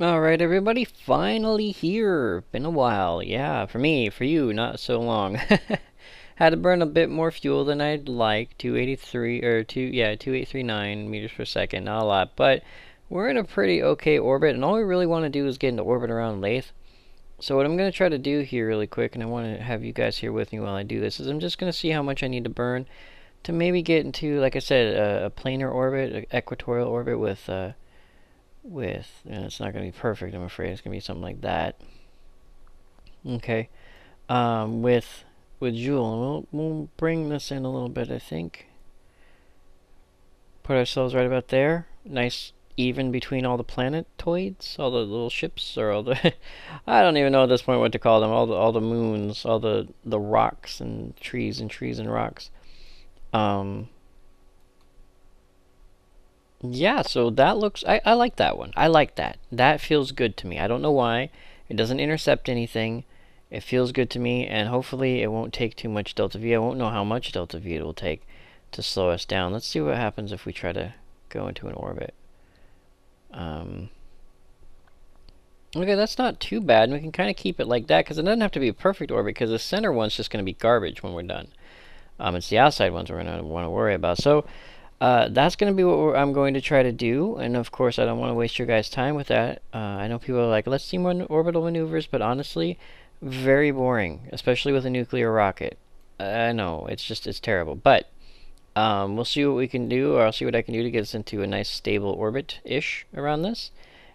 Alright, everybody, finally here. Been a while. Yeah, for me, for you, not so long. Had to burn a bit more fuel than I'd like. 283, or 2839 meters per second. Not a lot, but we're in a pretty okay orbit, and all we really want to do is get into orbit around Lathe. So what I'm going to try to do here really quick, and I want to have you guys here with me while I do this, is I'm just going to see how much I need to burn to maybe get into, like I said, a planar orbit, an equatorial orbit and it's not going to be perfect, I'm afraid. It's going to be something like that. Okay. With Jool, we'll bring this in a little bit, I think. Put ourselves right about there. Nice even between all the planetoids, all the little ships, or all the I don't even know at this point what to call them. All the moons, all the rocks and trees and rocks. Yeah, so that looks... I like that one. I like that. That feels good to me. I don't know why. It doesn't intercept anything. It feels good to me, and hopefully it won't take too much delta V. I won't know how much delta V it will take to slow us down. Let's see what happens if we try to go into an orbit. Okay, that's not too bad, and we can kind of keep it like that, because it doesn't have to be a perfect orbit, because the center one's just going to be garbage when we're done. It's the outside ones we're going to want to worry about. So that's going to be what I'm going to try to do, and of course I don't want to waste your guys' time with that. I know people are like, let's see more orbital maneuvers, but honestly, very boring, especially with a nuclear rocket. I know, it's terrible, but we'll see what we can do, or I'll see what I can do to get us into a nice stable orbit-ish around this,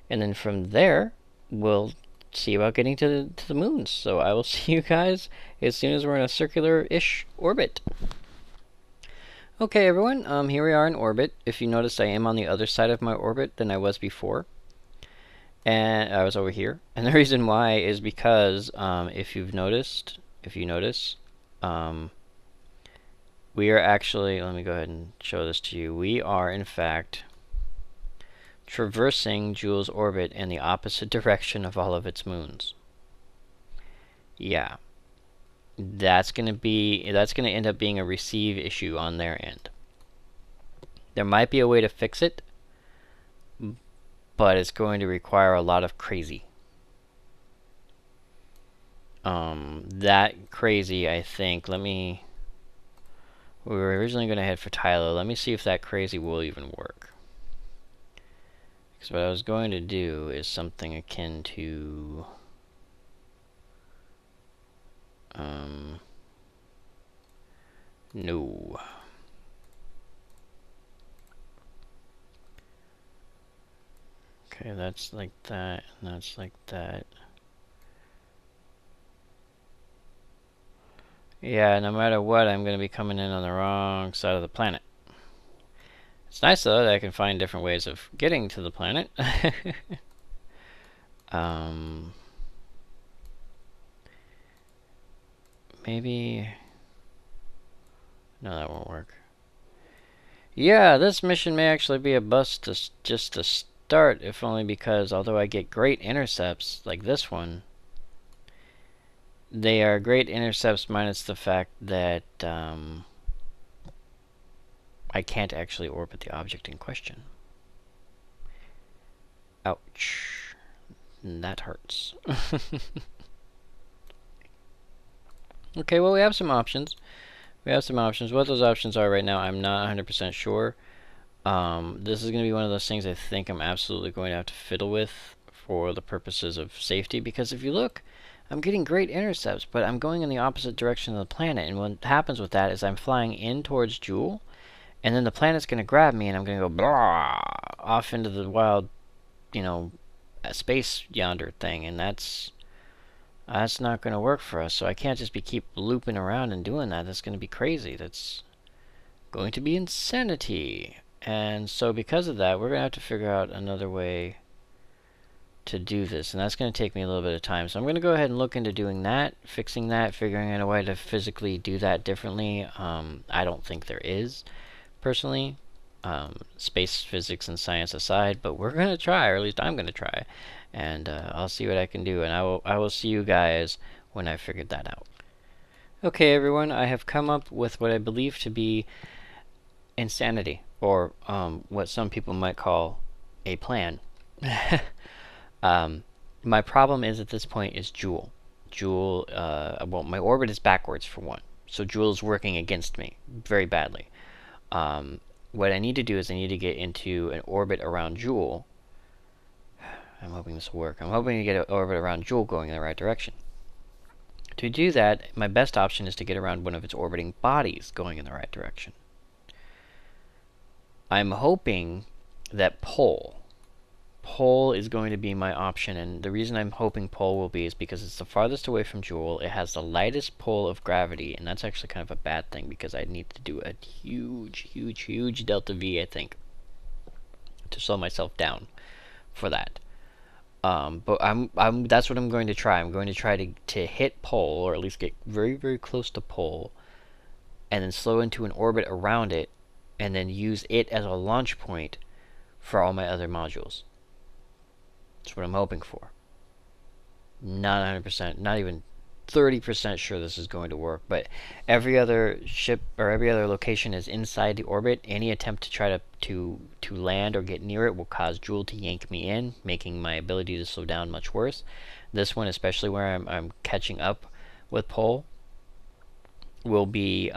and then from there, we'll see about getting to the moons. So I will see you guys as soon as we're in a circular-ish orbit. Okay, everyone, here we are in orbit. If you notice, I am on the other side of my orbit than I was before. And I was over here. And the reason why is because, if you notice, we are actually, let me go ahead and show this to you. We are, in fact, traversing Jool's orbit in the opposite direction of all of its moons. Yeah. That's going to end up being a receive issue on their end. There might be a way to fix it, but it's going to require a lot of crazy. That crazy, I think, we were originally going to head for Tyler. Let me see if that crazy will even work. Because what I was going to do is something akin to... no. Okay, that's like that, and that's like that. Yeah, no matter what, I'm going to be coming in on the wrong side of the planet. It's nice, though, that I can find different ways of getting to the planet. Maybe... no, that won't work. Yeah, this mission may actually be a bust just to start, if only because although I get great intercepts, like this one, they are great intercepts minus the fact that I can't actually orbit the object in question. Ouch. That hurts. Okay, well, we have some options. What those options are right now, I'm not 100% sure. This is going to be one of those things I think I'm absolutely going to have to fiddle with for the purposes of safety, because if you look, I'm getting great intercepts, but I'm going in the opposite direction of the planet, and what happens with that is I'm flying in towards Jool, and then the planet's going to grab me, and I'm going to go blah, off into the wild, space yonder thing, and that's not going to work for us. So I can't just keep looping around and doing that. That's going to be crazy. That's going to be insanity. And so because of that, we're going to have to figure out another way to do this, and that's going to take me a little bit of time. So I'm going to go ahead and look into doing that, fixing that, figuring out a way to physically do that differently. I don't think there is, personally, space physics and science aside, but we're going to try, or at least I'm going to try, and I'll see what I can do, and I will see you guys when I've figured that out. Okay, everyone, I have come up with what I believe to be insanity, or what some people might call a plan. My problem is at this point is Jool. Jool, well, my orbit is backwards for one, so Jool is working against me very badly. What I need to do is I need to get into an orbit around Jool. I'm hoping this will work. I'm hoping to get an orbit around Jool going in the right direction. To do that, my best option is to get around one of its orbiting bodies going in the right direction. I'm hoping that Pole is going to be my option, and the reason I'm hoping Pole will be is because it's the farthest away from Jool. It has the lightest pull of gravity, and that's actually kind of a bad thing because I need to do a huge delta V, I think, to slow myself down for that. But that's what I'm going to try. I'm going to try to hit Pole, or at least get very close to Pole, and then slow into an orbit around it, and then use it as a launch point for all my other modules. That's what I'm hoping for. Not 100%, not even 30% sure this is going to work, but every other ship or every other location is inside the orbit. Any attempt to try to land or get near it will cause Jool to yank me in, making my ability to slow down much worse. This one, especially where I'm catching up with Pole, will be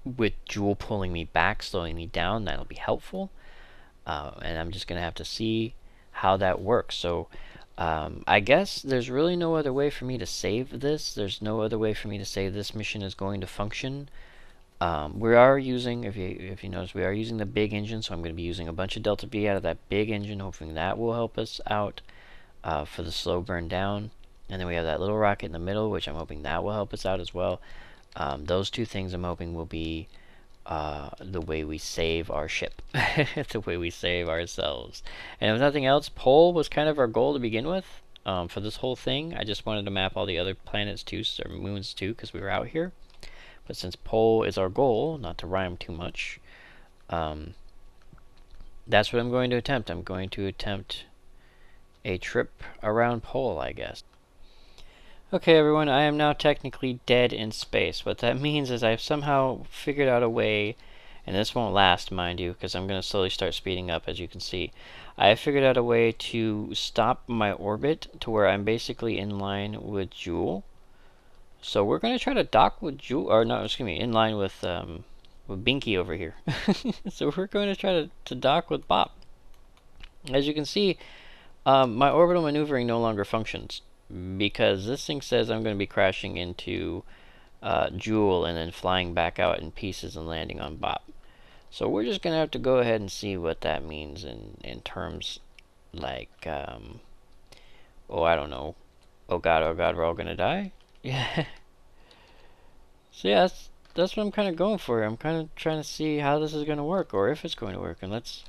with Jool pulling me back, slowing me down. That'll be helpful, and I'm just gonna have to see how that works. So I guess there's really no other way for me to save this. There's no other way for me to say this mission is going to function. We are using, if you notice, we are using the big engine, so I'm going to be using a bunch of Delta V out of that big engine, hoping that will help us out for the slow burn down. And then we have that little rocket in the middle, which I'm hoping that will help us out as well. Those two things I'm hoping will be the way we save our ship, the way we save ourselves. And if nothing else, Pole was kind of our goal to begin with for this whole thing. I just wanted to map all the other planets too, or moons too, because we were out here. But since Pole is our goal, not to rhyme too much, that's what I'm going to attempt. I'm going to attempt a trip around Pole, I guess. Okay, everyone, I am now technically dead in space. What that means is I've somehow figured out a way, and this won't last, mind you, because I'm going to slowly start speeding up, as you can see. I have figured out a way to stop my orbit to where I'm basically in line with Jool. So we're going to try to dock with Jool, or no, excuse me, in line with Binky over here. So we're going to try to dock with Bop. As you can see, my orbital maneuvering no longer functions, because this thing says I'm going to be crashing into Jool and then flying back out in pieces and landing on Bop. So we're just going to have to go ahead and see what that means in terms like, oh, I don't know. Oh god, we're all going to die? Yeah. So yeah, that's what I'm kind of going for. I'm kind of trying to see how this is going to work, or if it's going to work. And let's...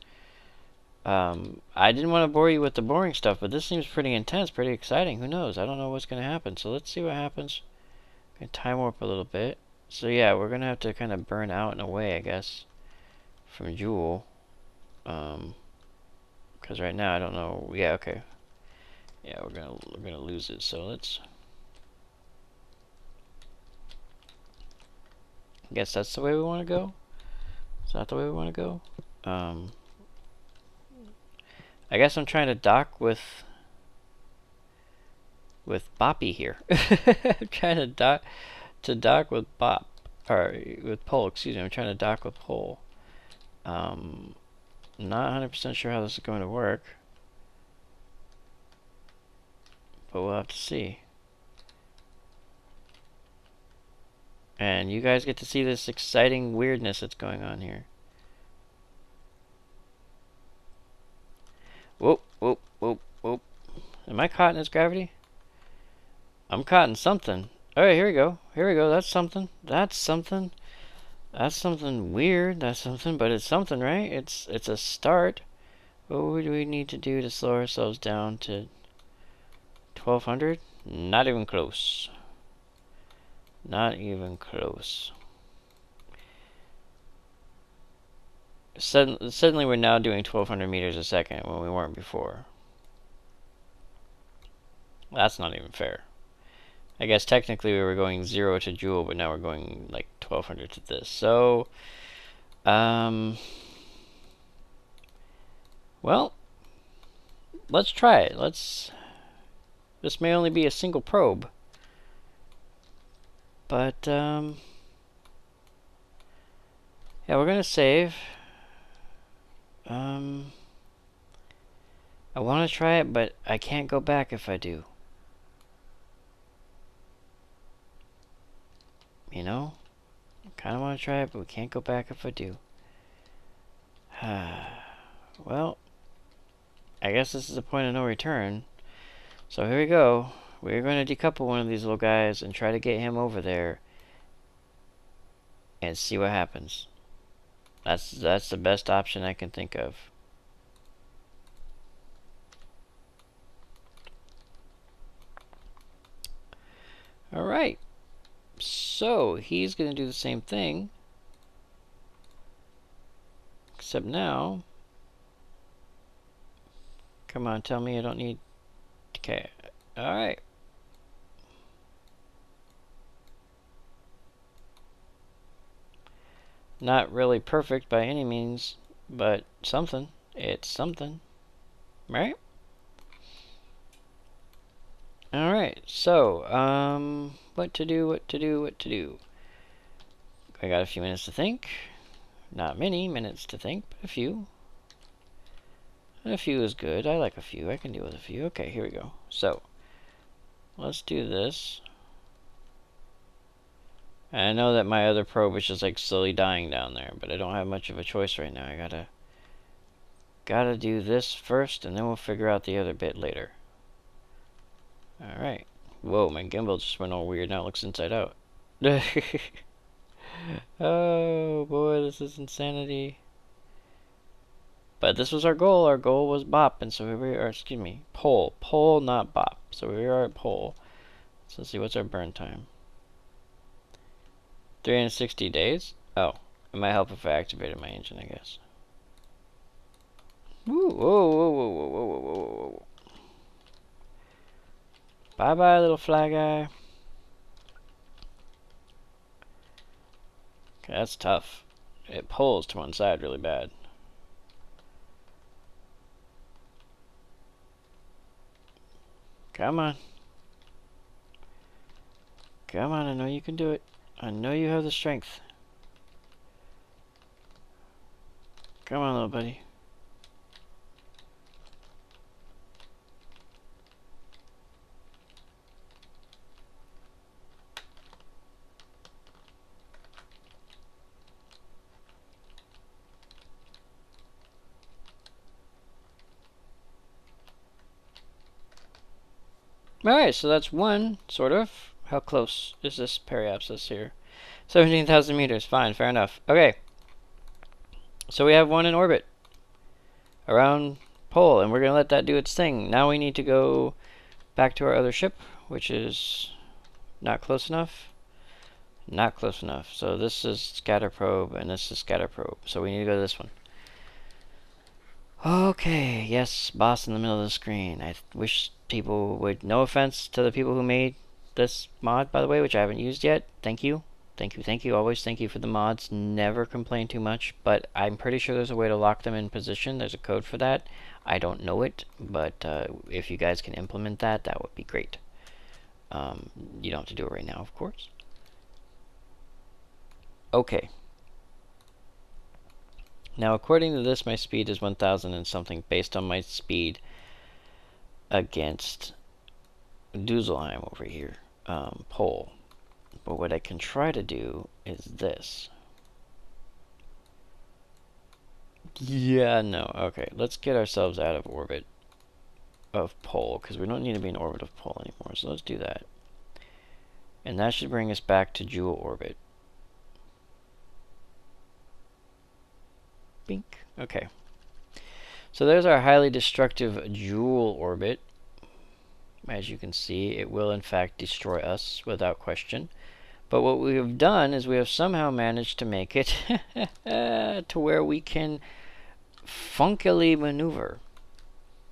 I didn't want to bore you with the boring stuff, but this seems pretty intense, pretty exciting. Who knows? I don't know what's going to happen. So let's see what happens. I'm going to time warp a little bit. So yeah, we're going to have to kind of burn out in a way, I guess, from Jool. Because right now I don't know. Yeah, okay. Yeah, we're gonna lose it. So let's... I guess that's the way we want to go. Is that the way we want to go? I guess I'm trying to dock with Boppy here. I'm trying to dock with Bop, or with Pole. Excuse me. I'm trying to dock with Pole. Not 100% sure how this is going to work, but we'll have to see. And you guys get to see this exciting weirdness that's going on here. Whoop, whoop, whoop, whoop. Am I caught in its gravity? I'm caught in something. Alright, here we go. Here we go. That's something. That's something. That's something weird. That's something, but it's something, right? It's a start. What do we need to do to slow ourselves down to 1200? Not even close. Not even close. Suddenly we're now doing 1200 meters a second when we weren't before. That's not even fair. I guess technically we were going 0 to Jool, but now we're going like 1200 to this. So, well, let's try it. This may only be a single probe, but yeah, we're gonna save. I want to try it, but I can't go back if I do. You know? I kind of want to try it, but we can't go back if I do. Well, I guess this is a point of no return. So here we go. We're going to decouple one of these little guys and try to get him over there and see what happens. That's the best option I can think of. Alright. So he's going to do the same thing. Except now... Come on, tell me I don't need... Okay. Alright. Not really perfect by any means, but something. It's something. Right? Alright, so, what to do. I got a few minutes to think. Not many minutes to think, but a few. And a few is good. I like a few. I can deal with a few. Okay, here we go. So, let's do this. And I know that my other probe is just like slowly dying down there, but I don't have much of a choice right now. I gotta do this first, and then we'll figure out the other bit later. Alright. Whoa, my gimbal just went all weird. Now it looks inside out. Oh boy, this is insanity. But this was our goal. Our goal was bop, and so here we are. Excuse me, pole. Pole, not bop. So we are at pole. So let's see, what's our burn time? 360 days? Oh, it might help if I activated my engine, I guess. Woo, whoa, whoa, whoa, whoa, whoa, whoa, whoa, whoa. Bye-bye, little fly guy. Okay, that's tough. It pulls to one side really bad. Come on. Come on, I know you can do it. I know you have the strength. Come on, little buddy. Alright, so that's one, sort of. How close is this periapsis here? 17,000 meters. Fine, fair enough. Okay. So we have one in orbit around pole, and we're going to let that do its thing. Now we need to go back to our other ship, which is not close enough. Not close enough. So this is scatter probe, and this is scatter probe. So we need to go to this one. Okay, yes, boss in the middle of the screen. I wish people would... No offense to the people who made this mod, by the way, which I haven't used yet. Thank you. Thank you, thank you. Always thank you for the mods. Never complain too much, but I'm pretty sure there's a way to lock them in position. There's a code for that. I don't know it, but if you guys can implement that, that would be great. You don't have to do it right now, of course. Okay. Now, according to this, my speed is 1,000 and something based on my speed against Dusselheim over here, pole. But what I can try to do is this. Yeah, no. Okay, let's get ourselves out of orbit of pole, because we don't need to be in orbit of pole anymore. So let's do that. And that should bring us back to Jool orbit. Bink. Okay. So there's our highly destructive Jool orbit. As you can see, it will in fact destroy us without question. But what we have done is we have somehow managed to make it to where we can funkily maneuver.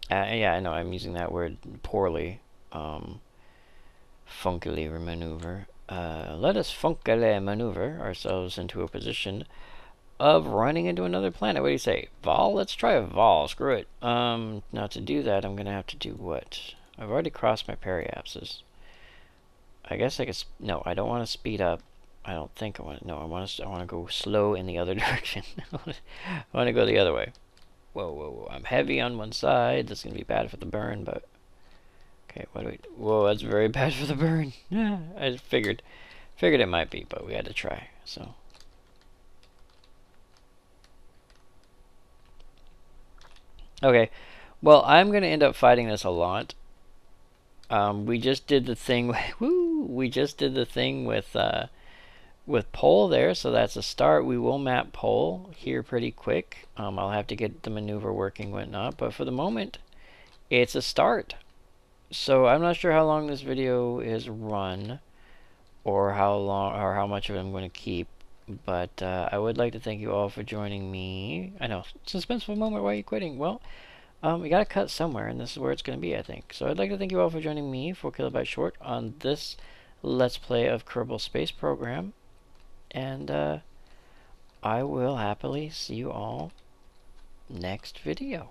Yeah, I know I'm using that word poorly. Funkily maneuver. Let us funkily maneuver ourselves into a position of running into another planet. What do you say? Vol? Let's try a Vol. Screw it. Now to do that, I'm going to have to do what? I've already crossed my periapsis. I guess I could... No, I don't want to speed up. I don't think I want to... No, I want to go slow in the other direction. I want to go the other way. Whoa, whoa, whoa. I'm heavy on one side. That's going to be bad for the burn, but... Okay, what do we... Whoa, that's very bad for the burn. Yeah, I figured it might be, but we had to try, so... Okay, well, I'm going to end up fighting this a lot. We just did the thing... Woo! We just did the thing with pole there, so that's a start. We will map pole here pretty quick. I'll have to get the maneuver working, whatnot, but for the moment, it's a start. So I'm not sure how long this video is run, or how much of it I'm going to keep. But I would like to thank you all for joining me. I know, suspenseful moment. Why are you quitting? Well, we gotta cut somewhere, and this is where it's going to be, I think. So I'd like to thank you all for joining me, 4KB Short, on this Let's Play of Kerbal Space Program. And I will happily see you all next video.